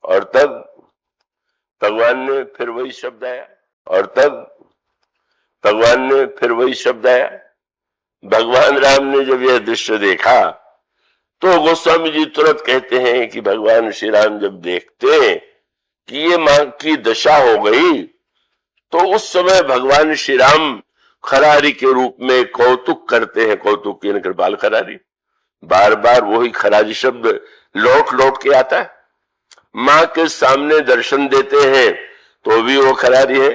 और तब भगवान ने फिर वही शब्द आया, और तब भगवान ने फिर वही शब्द आया। भगवान राम ने जब यह दृश्य देखा तो गोस्वामी जी तुरंत कहते हैं कि भगवान श्री राम जब देखते हैं कि ये मां की दशा हो गई, तो उस समय भगवान श्री राम खरारी के रूप में कौतुक करते हैं। कौतुक की कृपाल खरारी, बार बार वही खरारी शब्द लौट लौट के आता है। मां के सामने दर्शन देते हैं तो भी वो खरारी है,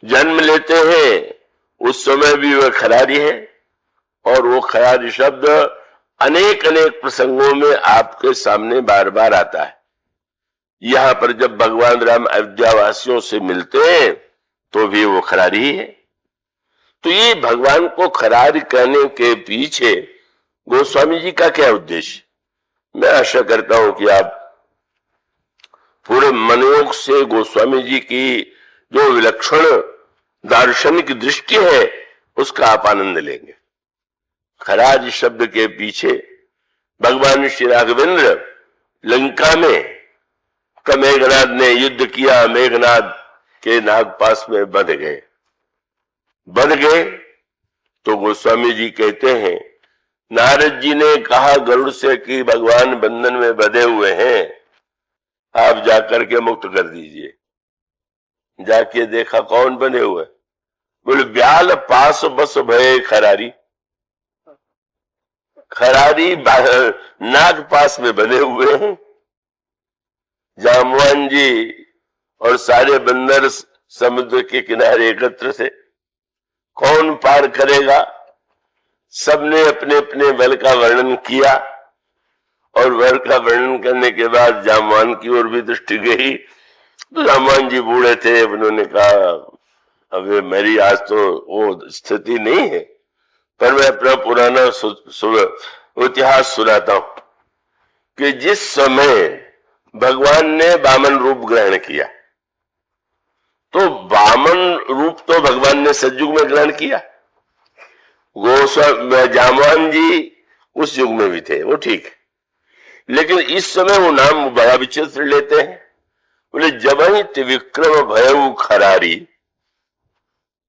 जन्म लेते हैं उस समय भी वह खरारी है, और वो खरारी शब्द अनेक अनेक प्रसंगों में आपके सामने बार बार आता है। यहां पर जब भगवान राम अयोध्यावासियों से मिलते हैं तो भी वो खरारी ही है। तो ये भगवान को खरारी कहने के पीछे गोस्वामी जी का क्या उद्देश्य? मैं आशा करता हूं कि आप पूरे मनोयोग से गोस्वामी जी की जो विलक्षण दार्शनिक दृष्टि है उसका आप आनंद लेंगे। खराज शब्द के पीछे भगवान श्री राघवेंद्र लंका में मेघनाद ने युद्ध किया, मेघनाद के नागपास में बंध गए तो गोस्वामी जी कहते हैं नारद जी ने कहा गरुड़ से कि भगवान बंधन में बंधे हुए हैं, आप जाकर के मुक्त कर दीजिए। जाके देखा कौन बंधे हुए, बोले ब्याल पास बस भय खरारी। खरारी नाग पास में बंधे हुए हैं। जामवान जी और सारे बंदर समुद्र के किनारे एकत्र थे, कौन पार करेगा? सबने अपने अपने बल का वर्णन किया, और बल का वर्णन करने के बाद जामवान की ओर भी दृष्टि गई तो जामवान जी बूढ़े थे, उन्होंने कहा अबे मेरी आज तो वो स्थिति नहीं है, पर मैं अपना पुराना इतिहास सुनाता हूं कि जिस समय भगवान ने वामन रूप ग्रहण किया, तो वामन रूप तो भगवान ने सतयुग में ग्रहण किया। जामवान जी उस युग में भी थे, वो ठीक है, लेकिन इस समय वो नाम बड़ा विचित्र लेते हैं। बोले जब ही त्रिविक्रम भयउ खरारी,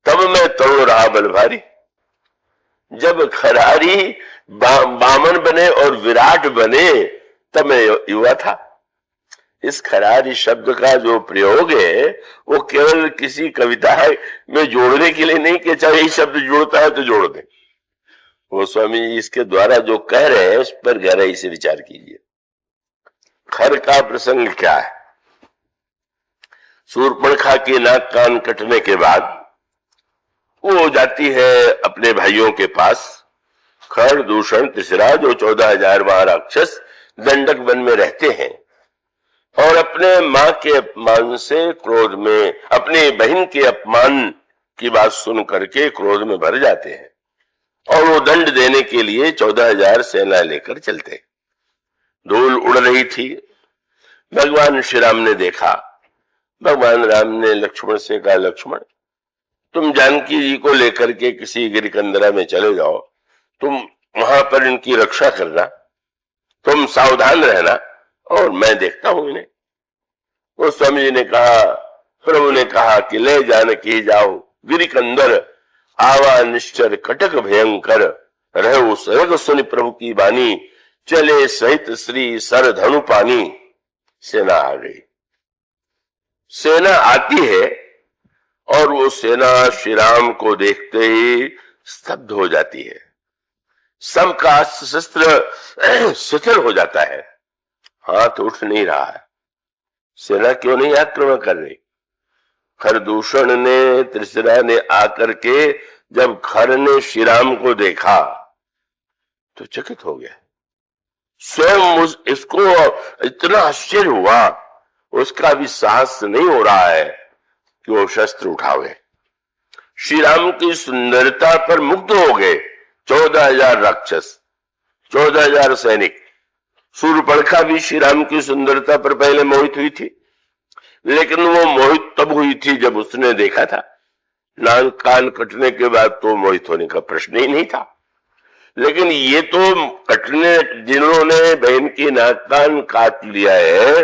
तब मैं तरुण रहा बल भारी। जब खरारी बामन बने और विराट बने तब मैं युवा था। इस खरारी शब्द का जो प्रयोग है वो केवल किसी कविता में जोड़ने के लिए नहीं कि चाहे ये शब्द जोड़ता है तो जोड़ दे। वो स्वामी इसके द्वारा जो कह रहे हैं उस पर गहराई से विचार कीजिए। खर का प्रसंग क्या है? शूर्पणखा के नाक कान कटने के बाद वो जाती है अपने भाइयों के पास। खर दूषण तिसरा जो 14,000 वहां राक्षस दंडक वन में रहते हैं, और अपने मां के अपमान से क्रोध में, अपनी बहन के अपमान की बात सुन करके क्रोध में भर जाते हैं, और वो दंड देने के लिए 14,000 सेना लेकर चलते। धूल उड़ रही थी, भगवान श्री राम ने देखा। भगवान राम ने लक्ष्मण से कहा लक्ष्मण तुम जानकी जी को लेकर के किसी गिरिकंदरा में चले जाओ, तुम वहां पर इनकी रक्षा करना, तुम सावधान रहना और मैं देखता हूं इन्हें। वो स्वामी जी ने कहा, प्रभु ने कहा कि ले जानकी जाओ गिरिकंदर, आवा निश्चर कटक भयंकर, रहो सरग सुनि प्रभु की बानी, चले सहित श्री सर धनु पानी। सेना आ गई। सेना आती है और वो सेना श्री राम को देखते ही स्तब्ध हो जाती है। सबका शस्त्र शिथिल हो जाता है, हाथ उठ नहीं रहा है। सेना क्यों नहीं आक्रमण कर रही? खरदूषण ने, त्रिशिरा ने आकर के जब खर ने श्री राम को देखा तो चकित हो गया। स्वयं इसको इतना आश्चर्य हुआ, उसका भी साहस नहीं हो रहा है कि वो शस्त्र उठावे। श्री राम की सुंदरता पर मुग्ध हो गए 14,000 राक्षस, 14,000 सैनिक। शूर्पणखा भी श्री राम की सुंदरता पर पहले मोहित हुई थी, लेकिन वो मोहित तब हुई थी जब उसने देखा था। नाक कान कटने के बाद तो मोहित होने का प्रश्न ही नहीं था। लेकिन ये तो कटने, जिन्होंने बहन की नाक कान काट लिया है,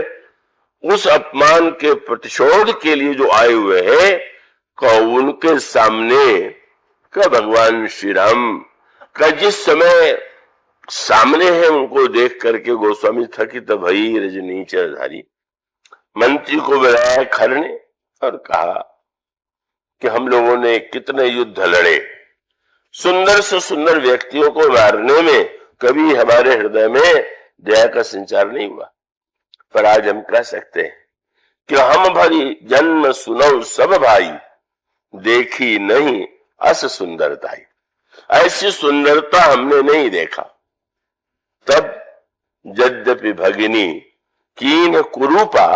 उस अपमान के प्रतिशोध के लिए जो आए हुए हैं, का उनके सामने का भगवान श्री राम का जिस समय सामने है, उनको देख करके गोस्वामी थकित भई रजनी धारी मंत्री को बुलाया खर ने और कहा कि हम लोगों ने कितने युद्ध लड़े, सुंदर से सुंदर व्यक्तियों को मारने में कभी हमारे हृदय में दया का संचार नहीं हुआ, पर आज हम कह सकते हैं कि हम भरी जन्म सुनो सब भाई, देखी नहीं अस सुंदरताई। ऐसी सुंदरता हमने नहीं देखा। तब यद्यपि भगिनी कीन कुरूपा,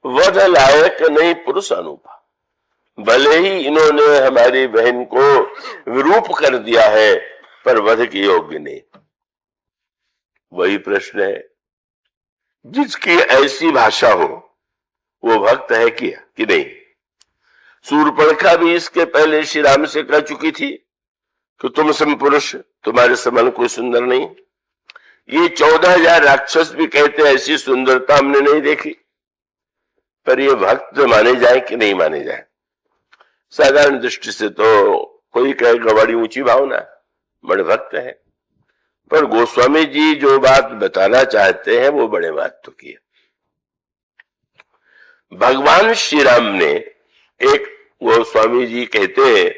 वध लायक नहीं पुरुष अनुपा। भले ही इन्होंने हमारी बहन को विरूप कर दिया है, पर वध के योग्य नहीं। वही प्रश्न है, जिसकी ऐसी भाषा हो वो भक्त है कि नहीं। शूर्पणखा भी इसके पहले श्री राम से कह चुकी थी कि तुम सम पुरुष, तुम्हारे समान कोई सुंदर नहीं। ये 14,000 राक्षस भी कहते ऐसी सुंदरता हमने नहीं देखी। पर ये भक्त माने जाए कि नहीं माने जाए। साधारण दृष्टि से तो कोई कहेगा बड़ी ऊंची भावना, बड़े भक्त है, पर गोस्वामी जी जो बात बताना चाहते हैं वो बड़े महत्व की है। भगवान श्री राम ने एक, गोस्वामी जी कहते हैं,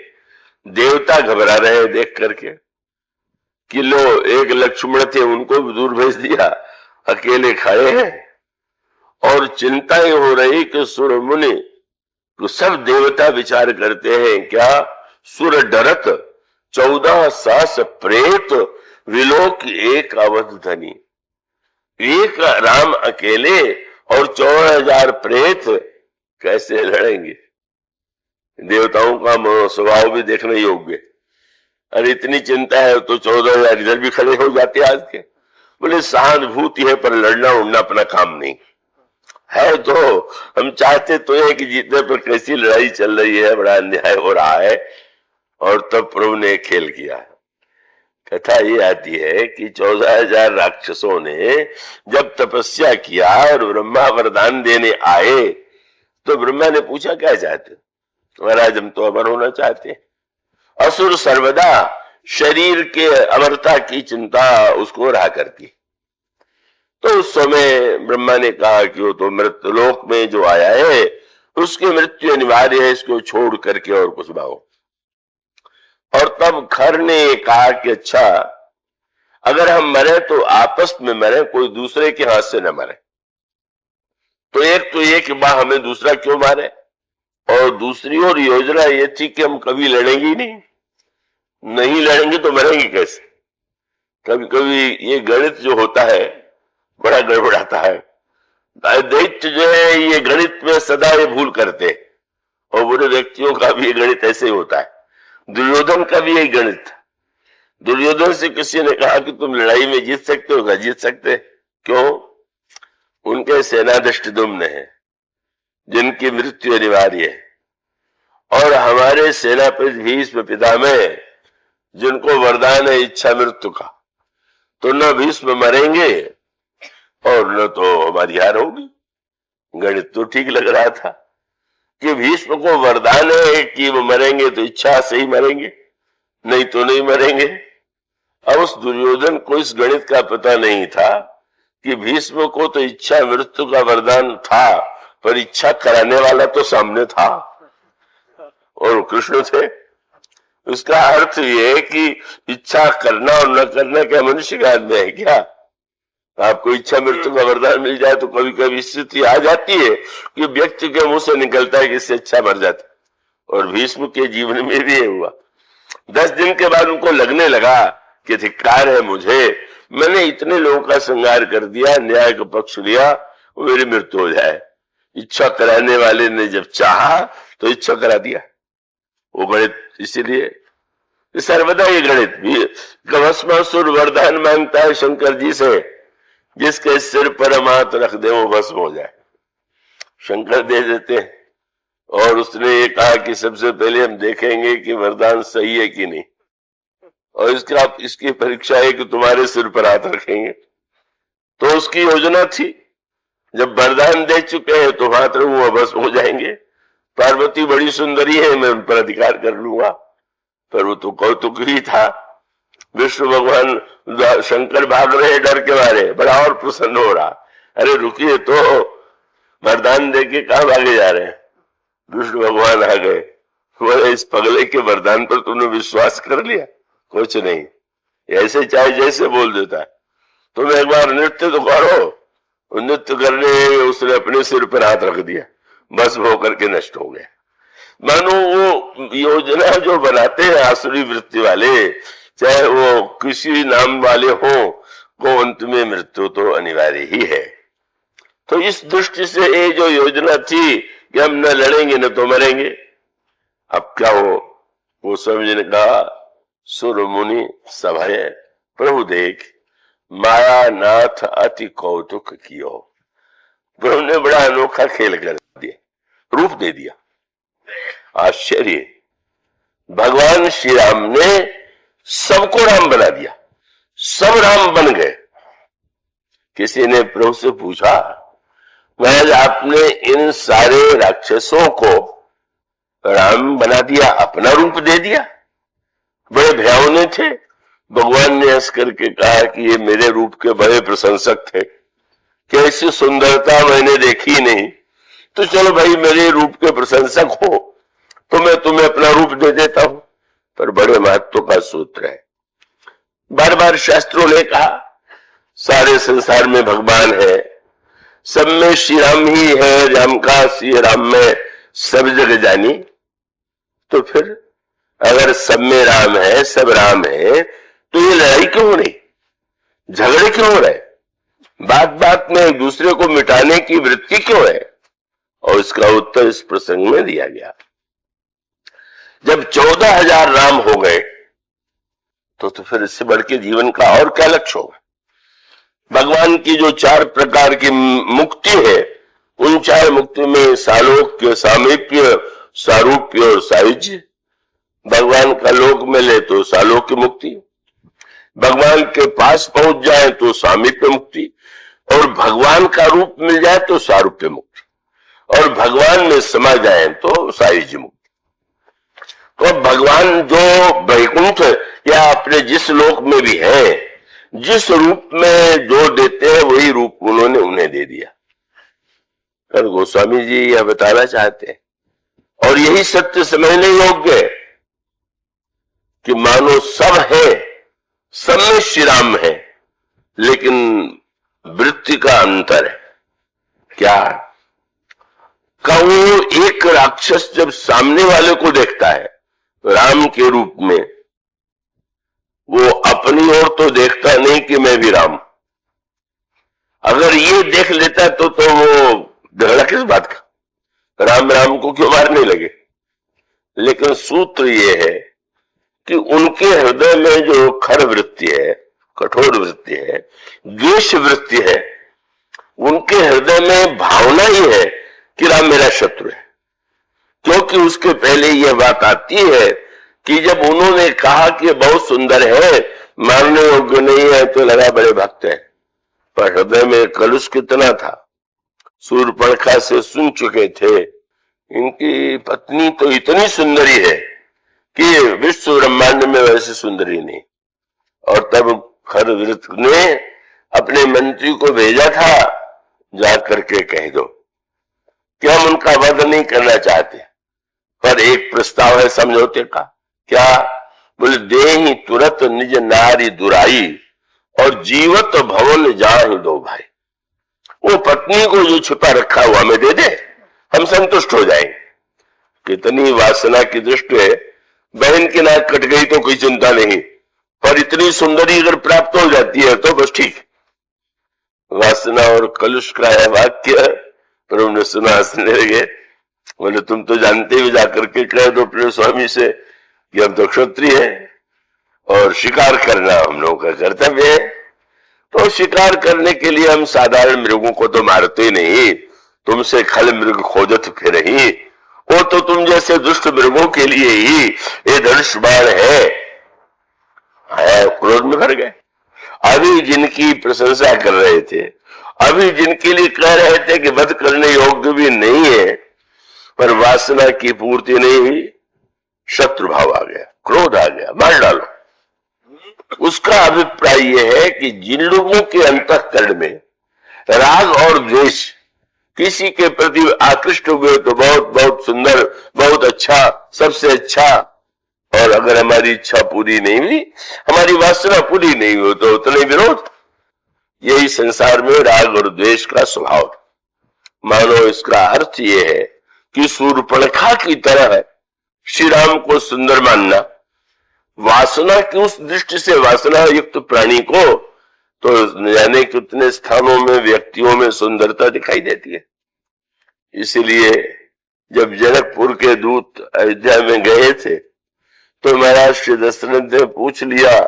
देवता घबरा रहे हैं देख करके कि लो एक लक्ष्मण थे उनको भी दूर भेज दिया, अकेले खड़े हैं और चिंता ही हो रही कि सुर मुनि, तो सब देवता विचार करते हैं क्या सुर डरत 14 सास प्रेत विलोक एक अवध धनी। एक राम अकेले और 14,000 प्रेत कैसे लड़ेंगे। देवताओं का स्वभाव भी देखने योग्य। अरे इतनी चिंता है तो 14,000 इधर भी खड़े हो जाते आज के। बोले सहानुभूति है पर लड़ना उड़ना अपना काम नहीं है। तो हम चाहते तो है कि जीतने पर कैसी लड़ाई चल रही है, बड़ा अन्याय हो रहा है। और तब प्रभु ने खेल किया। कथा ये आती है कि 14,000 राक्षसों ने जब तपस्या किया और ब्रह्मा वरदान देने आए तो ब्रह्मा ने पूछा क्या चाहते। महाराज हम तो अमर होना चाहते हैं। असुर सर्वदा शरीर के अमरता की चिंता उसको रहा करती। तो उस समय ब्रह्मा ने कहा कि वो तो मृत्युलोक में जो आया है उसकी मृत्यु अनिवार्य है, इसको छोड़ करके और कुछ मांगो। और तब खर ने कहा कि अच्छा अगर हम मरे तो आपस में मरे, कोई दूसरे के हाथ से न मरे। तो ये कि बा हमें दूसरा क्यों मारे। और दूसरी और योजना ये थी कि हम कभी लड़ेंगे ही नहीं लड़ेंगे तो मरेंगे कैसे। कभी कभी ये गणित जो होता है बड़ा गड़बड़ाता है। दैत्य जो है ये गणित में सदा ये भूल करते, और बुरे व्यक्तियों का भी ये गणित ऐसे ही होता है। दुर्योधन का भी यही गणित था। दुर्योधन से किसी ने कहा कि तुम लड़ाई में जीत सकते हो, जीत सकते। क्यों? उनके सेनाध्यक्ष दुम्न है जिनकी मृत्यु अनिवार्य है, और हमारे सेनापति भीष्म पितामह जिनको वरदान है इच्छा मृत्यु का। तो न भीष्म मरेंगे और न तो हमारी हार होगी। गणित तो ठीक लग रहा था कि भीष्म को वरदान है कि वो मरेंगे तो इच्छा से ही मरेंगे, नहीं तो नहीं मरेंगे। अब उस दुर्योधन को इस गणित का पता नहीं था कि भीष्म को तो इच्छा मृत्यु का वरदान था, पर इच्छा कराने वाला तो सामने था और कृष्ण थे। उसका अर्थ ये है कि इच्छा करना और न करना क्या मनुष्य का हाथ में है क्या। आपको इच्छा मृत्यु का वरदान मिल जाए तो कभी कभी स्थिति आ जाती है कि व्यक्ति के मुंह से निकलता है कि इससे अच्छा मर जाता, और भीष्म के जीवन में भी ये हुआ। 10 दिन के बाद उनको लगने लगा कि धिक्कार है मुझे, मैंने इतने लोगों का संहार कर दिया, न्याय का पक्ष लिया, मेरी मृत्यु हो जाए। इच्छा कराने वाले ने जब चाहा तो इच्छा करा दिया। वो गणित इसीलिए सर्वदा ये गणित भी भस्मासुर वरदान मांगता है शंकर जी से, जिसके सिर पर हम हाथ रख दे वो भस्म हो जाए। शंकर दे देते हैं, और उसने ये कहा कि सबसे पहले हम देखेंगे कि वरदान सही है कि नहीं, और इसकी परीक्षा है कि तुम्हारे सिर पर हाथ रखेंगे। तो उसकी योजना थी, जब वरदान दे चुके हैं तो मात्र वो बस हो जाएंगे। पार्वती बड़ी सुंदरी है, मैं उन पर अधिकार कर लूंगा। पर वो तो कौतुक ही था। विष्णु भगवान शंकर भाग रहे डर के मारे, बड़ा और प्रसन्न हो रहा। अरे रुकिए तो, वरदान दे के कहां भागे जा रहे हैं। विष्णु भगवान आ गए, बोले इस पगले के वरदान पर तुमने विश्वास कर लिया? कुछ नहीं, ऐसे चाहे जैसे बोल देता है। तुम एक बार नृत्य तो करो। नृत्य करने उसने अपने सिर पर हाथ रख दिया, बस वो करके नष्ट हो गया। मानो वो योजना जो बनाते हैं आसुरी वृत्ति वाले, चाहे वो किसी नाम वाले हो, को अंत में मृत्यु तो अनिवार्य ही है। तो इस दृष्टि से ये जो योजना थी कि हम न लड़ेंगे न तो मरेंगे, अब क्या हो, वो समझने का सुर मुनि सभय प्रभु देख माया नाथ अति कौतुक कियो। प्रभु ने बड़ा अनोखा खेल कर दिया, रूप दे दिया। आश्चर्य, भगवान श्री राम ने सबको राम बना दिया, सब राम बन गए। किसी ने प्रभु से पूछा, महाराज आपने इन सारे राक्षसों को राम बना दिया, अपना रूप दे दिया? बड़े भयावने थे। भगवान ने हंस करके कहा कि ये मेरे रूप के बड़े प्रशंसक थे, कि ऐसी सुंदरता मैंने देखी नहीं। तो चलो भाई, मेरे रूप के प्रशंसक हो तो मैं तुम्हें अपना रूप दे देता हूं। पर बड़े महत्व का सूत्र है। बार बार शास्त्रों ने कहा सारे संसार में भगवान है, सब में श्री राम ही है, राम का श्री राम में सब जग जानी। तो फिर अगर सब में राम है, सब राम है, तो ये लड़ाई क्यों हो रही, झगड़े क्यों हो रहे, बात बात में एक दूसरे को मिटाने की वृत्ति क्यों है? और इसका उत्तर इस प्रसंग में दिया गया। जब 14,000 राम हो गए तो फिर इससे बढ़ के जीवन का और क्या लक्ष्य होगा? भगवान की जो 4 प्रकार की मुक्ति है, उन 4 मुक्ति में सालोक्य, सामीप्य, सारूप्य और सायुज्य। भगवान का लोक मिले तो सालोक्य मुक्ति, भगवान के पास पहुंच जाए तो सामीप्य मुक्ति, और भगवान का रूप मिल जाए तो सारूप्य मुक्ति, और भगवान में समा जाए तो सायुज्य मुक्ति। तो भगवान जो वैकुंठ या अपने जिस लोक में भी है, जिस रूप में जो देते हैं वही रूप उन्होंने उन्हें दे दिया। कर गोस्वामी जी यह बताना चाहते हैं, और यही सत्य समझने योग्य है कि मानो सब है, सब में श्री राम है, लेकिन वृत्ति का अंतर है। क्या? कहूं एक राक्षस जब सामने वाले को देखता है राम के रूप में, वो अपनी ओर तो देखता नहीं कि मैं भी राम। अगर ये देख लेता तो वो झगड़ा किस बात का, राम राम को क्यों मारने लगे? लेकिन सूत्र ये है कि उनके हृदय में जो खर वृत्ति है, कठोर वृत्ति है, द्वेष वृत्ति है, उनके हृदय में भावना ही है कि राम मेरा शत्रु है। क्योंकि उसके पहले यह बात आती है कि जब उन्होंने कहा कि बहुत सुंदर है, मारने योग्य नहीं है, तो लगा बड़े भक्त है। पर हृदय में कलुष कितना था। सूर्पणखा से सुन चुके थे इनकी पत्नी तो इतनी सुंदरी है कि विश्व ब्रह्मांड में वैसे सुंदरी नहीं। और तब खरवृत ने अपने मंत्री को भेजा था, जा करके कह दो कि हम उनका वध नहीं करना चाहते, पर एक प्रस्ताव है समझौते का। क्या? बोले देहि तुरत निज नारी दुराई, और जीवत भवन जाहि दो भाई। वो पत्नी को जो छुपा रखा हुआ हमें दे दे, हम संतुष्ट हो जाएंगे। कितनी वासना की दृष्टि है। बहन की नाक कट गई तो कोई चिंता नहीं, पर इतनी सुंदरी अगर प्राप्त हो जाती है तो बस ठीक। वासना और कलुष का है वाक्य, पर उन्होंने सुना, हंसने लगे। बोले तुम तो जानते हुए जाकर के कह दो अपने स्वामी से कि हम तो क्षत्रिय है और शिकार करना हम लोगों का कर्तव्य है। तो शिकार करने के लिए हम साधारण मृगों को तो मारते नहीं, तुमसे खल मृग खोजत फिर ही, वो तो तुम जैसे दुष्ट मृगों के लिए ही ये धनुष बाण है। क्रोध में भर गए। अभी जिनकी प्रशंसा कर रहे थे, अभी जिनके लिए कह रहे थे कि वध करने योग्य भी नहीं है, पर वासना की पूर्ति नहीं हुई, शत्रु भाव आ गया, क्रोध आ गया, मार डालो। उसका अभिप्राय यह है कि जिन लोगों के अंतःकरण में राग और द्वेष, किसी के प्रति आकृष्ट हुए तो बहुत बहुत सुंदर, बहुत अच्छा, सबसे अच्छा, और अगर हमारी इच्छा पूरी नहीं हुई, हमारी वासना पूरी नहीं हुई तो उतने विरोध। यही संसार में राग और द्वेष का स्वभाव। मानो इसका अर्थ यह है कि शूर्पणखा की तरह श्री राम को सुंदर मानना, वासना की उस दृष्टि से वासना युक्त प्राणी को तो जाने कितने स्थानों में, व्यक्तियों में सुंदरता दिखाई देती है। इसीलिए जब जनकपुर के दूत अयोध्या में गए थे तो महाराज श्री दशरथ ने पूछ लिया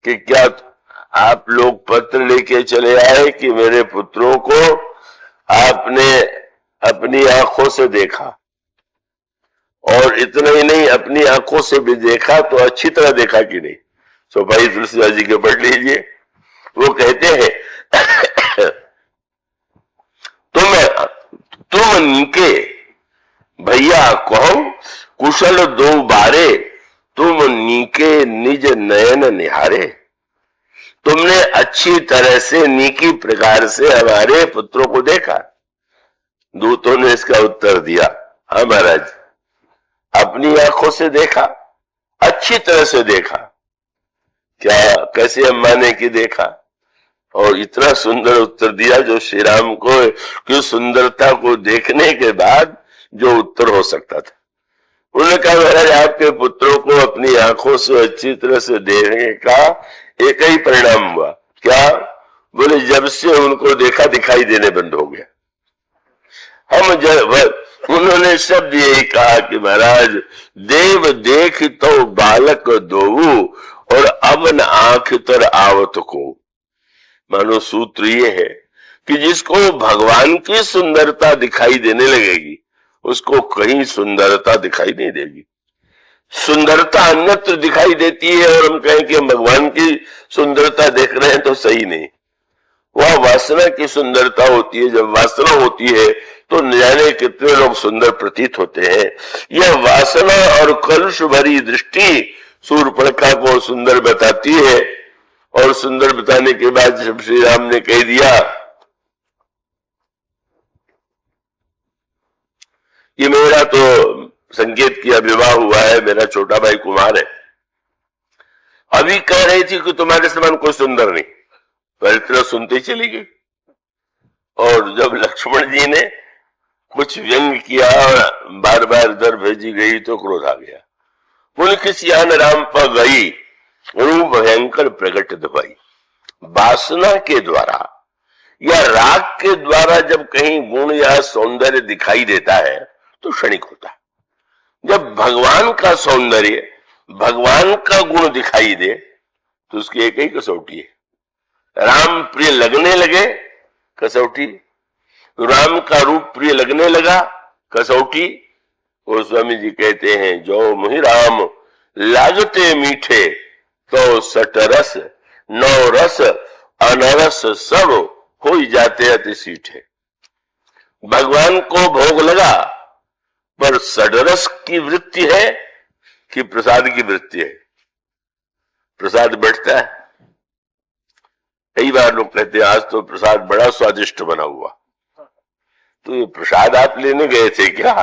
कि क्या आप लोग पत्र लेके चले आए कि मेरे पुत्रों को आपने अपनी आंखों से देखा, और इतना ही नहीं अपनी आंखों से भी देखा तो अच्छी तरह देखा कि नहीं। तो भाई तुलसीदास जी के पढ़ लीजिए, वो कहते हैं तुम नीके भैया कहो कुशल दो बारे, तुम नीके निज नयन निहारे। तुमने अच्छी तरह से नीकी प्रकार से हमारे पुत्रों को देखा। दूतों ने इसका उत्तर दिया, हाँ महाराज, अपनी आंखों से देखा, अच्छी तरह से देखा। क्या कैसे हम माने कि देखा? और इतना सुंदर उत्तर दिया जो श्री राम को की सुंदरता को देखने के बाद जो उत्तर हो सकता था। उन्होंने कहा महाराज आपके पुत्रों को अपनी आंखों से अच्छी तरह से देखने का एक ही परिणाम हुआ। क्या? बोले जब से उनको देखा दिखाई देने बंद हो गया। उन्होंने शब्द यही कहा कि महाराज देव देख तो बालक दोऊ और अवन आंख तर आवत को। मानो सूत्र ये है कि जिसको भगवान की सुंदरता दिखाई देने लगेगी उसको कहीं सुंदरता दिखाई नहीं देगी। सुंदरता अन्यत्र दिखाई देती है और हम कहें कि हम भगवान की सुंदरता देख रहे हैं तो सही नहीं। वह वासना की सुंदरता होती है। जब वासना होती है तो न जाने कितने लोग सुंदर प्रतीत होते हैं। यह वासना और कलुष भरी दृष्टि शूर्पणखा को सुंदर बताती है। और सुंदर बताने के बाद जब श्री राम ने कह दिया ये मेरा तो संकेत किया विवाह हुआ है, मेरा छोटा भाई कुमार है, अभी कह रही थी कि तुम्हारे समान कोई सुंदर नहीं, पर इतना सुनते चली गई। और जब लक्ष्मण जी ने कुछ व्यंग किया और बार बार इधर भेजी गई तो क्रोध आ गया। बोले किस यान राम पर गई रूप भयंकर प्रकट दबाई। वासना के द्वारा या राग के द्वारा जब कहीं गुण या सौंदर्य दिखाई देता है तो क्षणिक होता है। जब भगवान का सौंदर्य, भगवान का गुण दिखाई दे तो उसकी एक ही कसौटी है, राम प्रिय लगने लगे कसौटी, राम का रूप प्रिय लगने लगा कसौटी। गोस्वामी जी कहते हैं जो मुहि राम लागते मीठे तो सटरस नौ रस अनरस सब हो जाते अति सीठे। भगवान को भोग लगा पर सडरस की वृत्ति है कि प्रसाद की वृत्ति है। प्रसाद बैठता है। कई बार लोग कहते हैं आज तो प्रसाद बड़ा स्वादिष्ट बना हुआ। तो ये प्रसाद आप लेने गए थे क्या?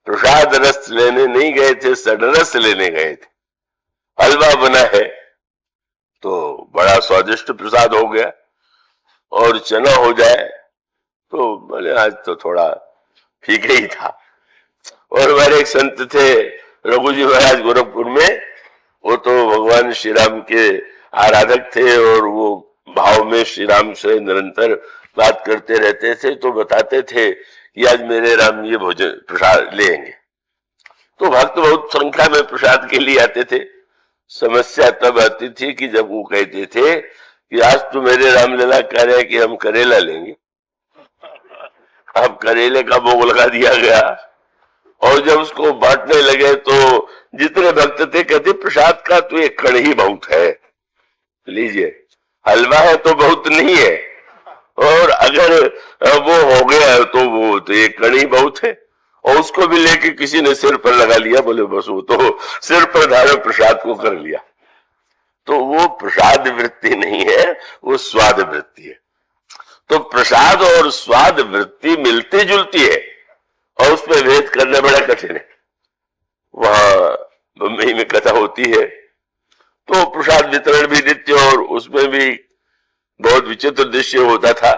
प्रसाद रस लेने नहीं गए थे, सडरस लेने गए थे। हलवा बना है तो बड़ा स्वादिष्ट प्रसाद हो गया, और चना हो जाए तो बोले आज तो थोड़ा फीका ही था। और हमारे एक संत थे रघु जी महाराज गोरखपुर में, वो तो भगवान श्री राम के आराधक थे और वो भाव में श्री राम से निरंतर बात करते रहते थे। तो बताते थे कि आज मेरे राम ये भोजन प्रसाद लेंगे। तो भक्त बहुत संख्या में प्रसाद के लिए आते थे। समस्या तब आती थी कि जब वो कहते थे कि आज तो मेरे रामलीला कह रहे हैं कि हम करेला लेंगे। अब करेले का भोग लगा दिया गया और जब उसको बांटने लगे तो जितने भक्त थे कहते प्रसाद का तो एक कण ही बहुत है, लीजिए। हलवा है तो बहुत नहीं है, और अगर वो हो गया तो वो तो एक कड़ी बहुत है, और उसको भी लेके किसी ने सिर पर लगा लिया, बोले बस वो तो सिर पर धारे प्रसाद को कर लिया। तो वो प्रसाद वृत्ति नहीं है, वो स्वाद वृत्ति है। तो प्रसाद और स्वाद वृत्ति मिलती जुलती है और उसमें भेद करना बड़ा कठिन है। वहां बम्बई में कथा होती है तो प्रसाद वितरण भी नित्य और उसमें भी बहुत विचित्र दृश्य होता था।